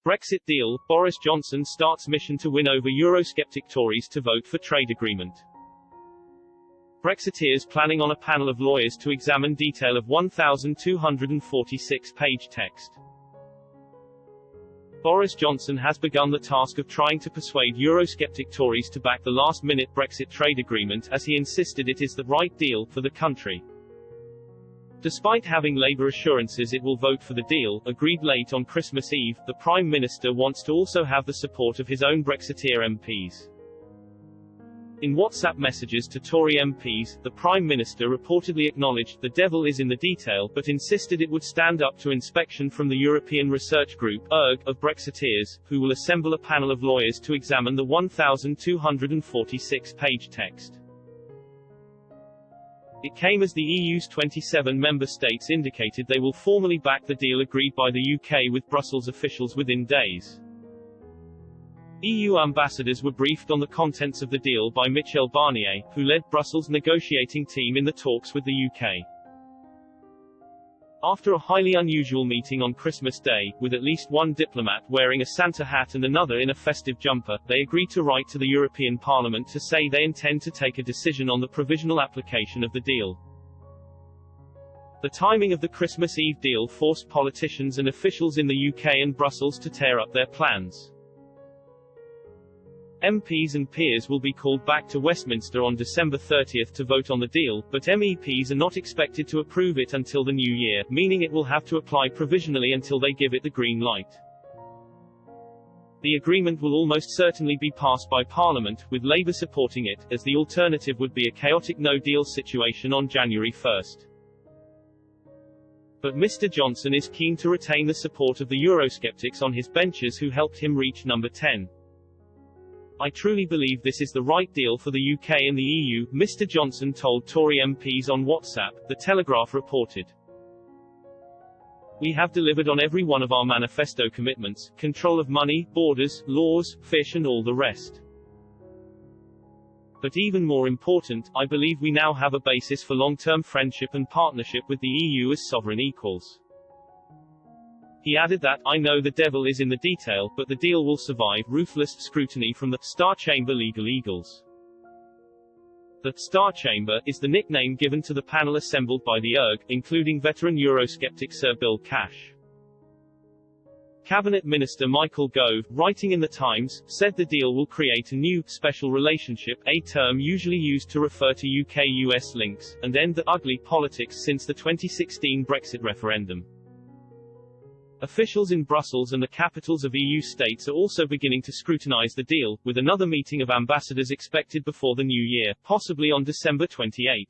Brexit deal, Boris Johnson starts mission to win over Eurosceptic Tories to vote for trade agreement. Brexiteers planning on a panel of lawyers to examine detail of 1,246-page text. Boris Johnson has begun the task of trying to persuade Eurosceptic Tories to back the last-minute Brexit trade agreement, as he insisted it is the right deal for the country. Despite having Labour assurances it will vote for the deal, agreed late on Christmas Eve, the Prime Minister wants to also have the support of his own Brexiteer MPs. In WhatsApp messages to Tory MPs, the Prime Minister reportedly acknowledged the devil is in the detail, but insisted it would stand up to inspection from the European Research Group of Brexiteers, who will assemble a panel of lawyers to examine the 1,246-page text. It came as the EU's 27 member states indicated they will formally back the deal agreed by the UK with Brussels officials within days. EU ambassadors were briefed on the contents of the deal by Michel Barnier, who led Brussels' negotiating team in the talks with the UK. After a highly unusual meeting on Christmas Day, with at least one diplomat wearing a Santa hat and another in a festive jumper, they agreed to write to the European Parliament to say they intend to take a decision on the provisional application of the deal. The timing of the Christmas Eve deal forced politicians and officials in the UK and Brussels to tear up their plans. MPs and peers will be called back to Westminster on December 30 to vote on the deal, but MEPs are not expected to approve it until the new year, meaning it will have to apply provisionally until they give it the green light. The agreement will almost certainly be passed by Parliament, with Labour supporting it, as the alternative would be a chaotic no-deal situation on January 1. But Mr. Johnson is keen to retain the support of the Eurosceptics on his benches who helped him reach number 10. I truly believe this is the right deal for the UK and the EU, Mr. Johnson told Tory MPs on WhatsApp, The Telegraph reported. We have delivered on every one of our manifesto commitments: control of money, borders, laws, fish and all the rest. But even more important, I believe we now have a basis for long-term friendship and partnership with the EU as sovereign equals. He added that, I know the devil is in the detail, but the deal will survive ruthless scrutiny from the Star Chamber legal eagles. The Star Chamber is the nickname given to the panel assembled by the ERG, including veteran Eurosceptic Sir Bill Cash. Cabinet Minister Michael Gove, writing in The Times, said the deal will create a new, special relationship, a term usually used to refer to UK-US links, and end the ugly politics since the 2016 Brexit referendum. Officials in Brussels and the capitals of EU states are also beginning to scrutinize the deal, with another meeting of ambassadors expected before the new year, possibly on December 28.